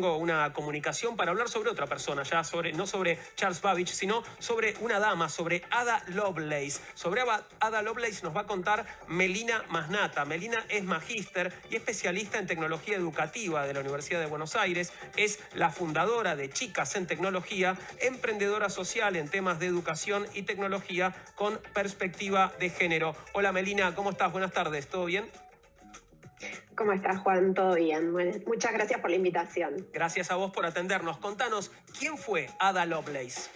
Tengo una comunicación para hablar sobre otra persona, no sobre Charles Babbage, sino sobre una dama, sobre Ada Lovelace. Sobre Ada Lovelace nos va a contar Melina Masnata. Melina es magíster y especialista en tecnología educativa de la Universidad de Buenos Aires. Es la fundadora de Chicas en Tecnología, emprendedora social en temas de educación y tecnología con perspectiva de género. Hola Melina, ¿cómo estás? Buenas tardes, ¿todo bien? ¿Cómo estás, Juan? ¿Todo bien? Bueno, muchas gracias por la invitación. Gracias a vos por atendernos. Contanos, ¿quién fue Ada Lovelace?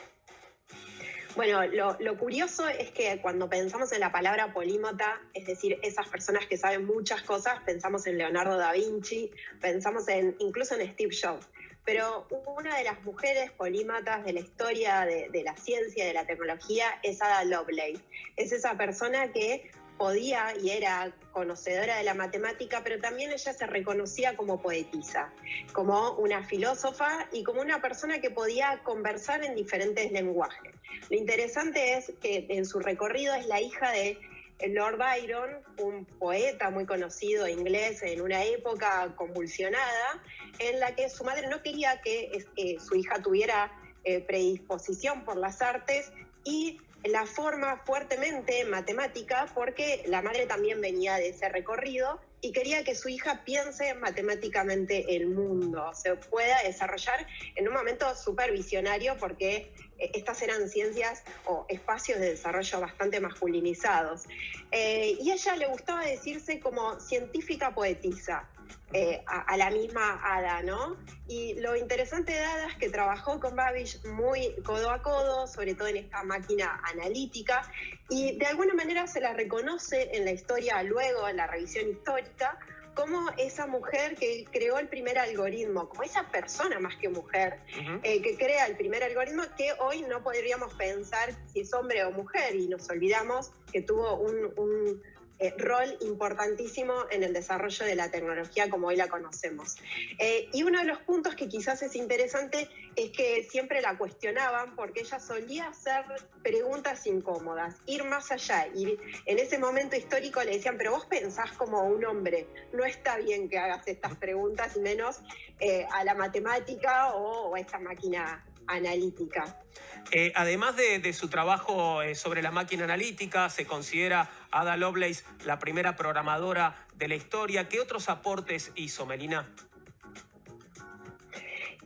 Bueno, lo curioso es que cuando pensamos en la palabra polímata, es decir, esas personas que saben muchas cosas, pensamos en Leonardo da Vinci, pensamos incluso en Steve Jobs. Pero una de las mujeres polímatas de la historia de la ciencia y de la tecnología es Ada Lovelace. Es esa persona que podía y era conocedora de la matemática, pero también ella se reconocía como poetisa, como una filósofa y como una persona que podía conversar en diferentes lenguajes. Lo interesante es que en su recorrido es la hija de Lord Byron, un poeta muy conocido inglés en una época convulsionada, en la que su madre no quería que su hija tuviera predisposición por las artes y la forma fuertemente matemática porque la madre también venía de ese recorrido y quería que su hija piense matemáticamente el mundo, se pueda desarrollar en un momento súper visionario porque estas eran ciencias o espacios de desarrollo bastante masculinizados. Y a ella le gustaba decirse como científica poetisa. A la misma Ada, ¿no? Y lo interesante de Ada es que trabajó con Babbage muy codo a codo, sobre todo en esta máquina analítica, y de alguna manera se la reconoce en la historia luego, en la revisión histórica, como esa mujer que creó el primer algoritmo, como esa persona más que mujer, que crea el primer algoritmo que hoy no podríamos pensar si es hombre o mujer, y nos olvidamos que tuvo un rol importantísimo en el desarrollo de la tecnología como hoy la conocemos. Y uno de los puntos que quizás es interesante es que siempre la cuestionaban porque ella solía hacer preguntas incómodas, ir más allá. Y en ese momento histórico le decían, pero vos pensás como un hombre, no está bien que hagas estas preguntas y menos a la matemática o a esta máquina analítica. Además de su trabajo sobre la máquina analítica, se considera Ada Lovelace la primera programadora de la historia. ¿Qué otros aportes hizo, Melina?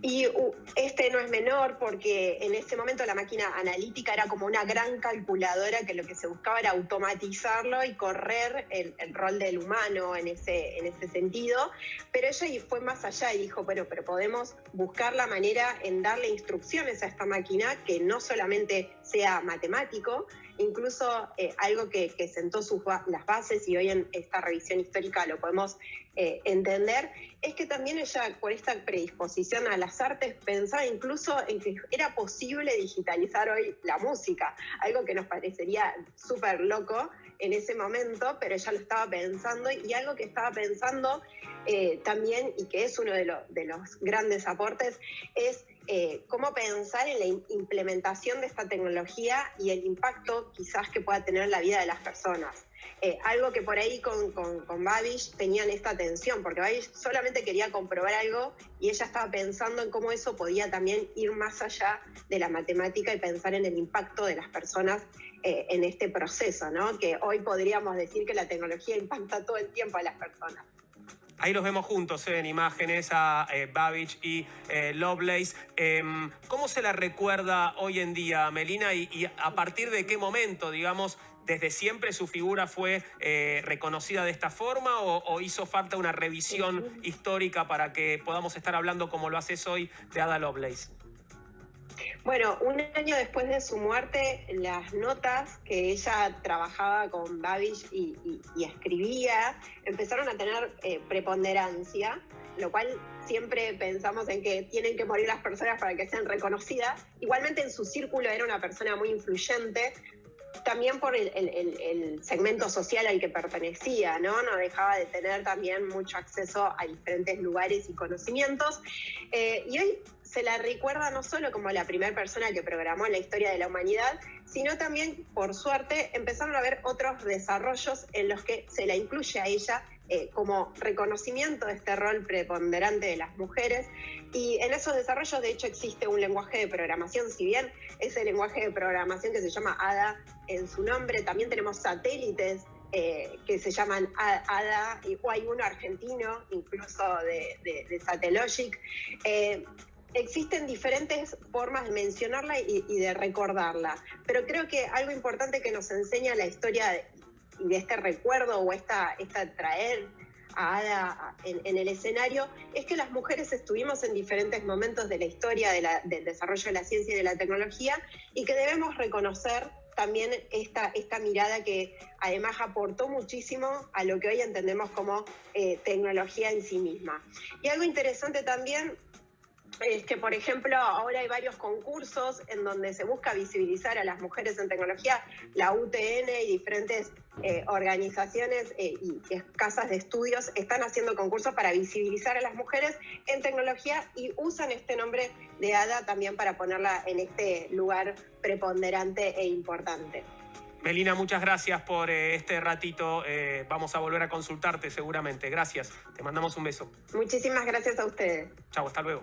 Y este no es menor porque en ese momento la máquina analítica era como una gran calculadora que lo que se buscaba era automatizarlo y correr el rol del humano en ese sentido. Pero ella fue más allá y dijo, pero podemos buscar la manera en darle instrucciones a esta máquina que no solamente sea matemático, incluso algo que sentó las bases y hoy en esta revisión histórica lo podemos entender, es que también ella, por esta predisposición a las artes, pensaba incluso en que era posible digitalizar hoy la música, algo que nos parecería súper loco en ese momento, pero ella lo estaba pensando, y algo que estaba pensando también, y que es uno de los grandes aportes, es cómo pensar en la implementación de esta tecnología y el impacto quizás que pueda tener en la vida de las personas. Algo que por ahí con Babbage tenían esta tensión, porque Babbage solamente quería comprobar algo y ella estaba pensando en cómo eso podía también ir más allá de la matemática y pensar en el impacto de las personas en este proceso, ¿no? Que hoy podríamos decir que la tecnología impacta todo el tiempo a las personas. Ahí los vemos juntos en imágenes a Babbage y Lovelace. ¿Cómo se la recuerda hoy en día, Melina? Y a partir de qué momento, digamos, desde siempre su figura fue reconocida de esta forma o hizo falta una revisión histórica para que podamos estar hablando como lo haces hoy de Ada Lovelace? Bueno, un año después de su muerte, las notas que ella trabajaba con Babbage y escribía empezaron a tener preponderancia, lo cual siempre pensamos en que tienen que morir las personas para que sean reconocidas. Igualmente en su círculo era una persona muy influyente, también por el segmento social al que pertenecía, ¿no? No dejaba de tener también mucho acceso a diferentes lugares y conocimientos. Y hoy se la recuerda no solo como la primera persona que programó la historia de la humanidad, sino también, por suerte, empezaron a haber otros desarrollos en los que se la incluye a ella como reconocimiento de este rol preponderante de las mujeres. Y en esos desarrollos, de hecho, existe un lenguaje de programación, si bien ese lenguaje de programación que se llama ADA en su nombre, también tenemos satélites que se llaman ADA, o hay uno argentino, incluso de Satellogic. Existen diferentes formas de mencionarla y de recordarla, pero creo que algo importante que nos enseña la historia de este recuerdo o esta traer a Ada en el escenario es que las mujeres estuvimos en diferentes momentos de la historia del desarrollo de la ciencia y de la tecnología, y que debemos reconocer también esta mirada que además aportó muchísimo a lo que hoy entendemos como tecnología en sí misma. Y algo interesante también es que, por ejemplo, ahora hay varios concursos en donde se busca visibilizar a las mujeres en tecnología. La UTN y diferentes organizaciones y casas de estudios están haciendo concursos para visibilizar a las mujeres en tecnología, y usan este nombre de ADA también para ponerla en este lugar preponderante e importante. Melina, muchas gracias por este ratito. Vamos a volver a consultarte seguramente. Gracias. Te mandamos un beso. Muchísimas gracias a ustedes. Chau, hasta luego.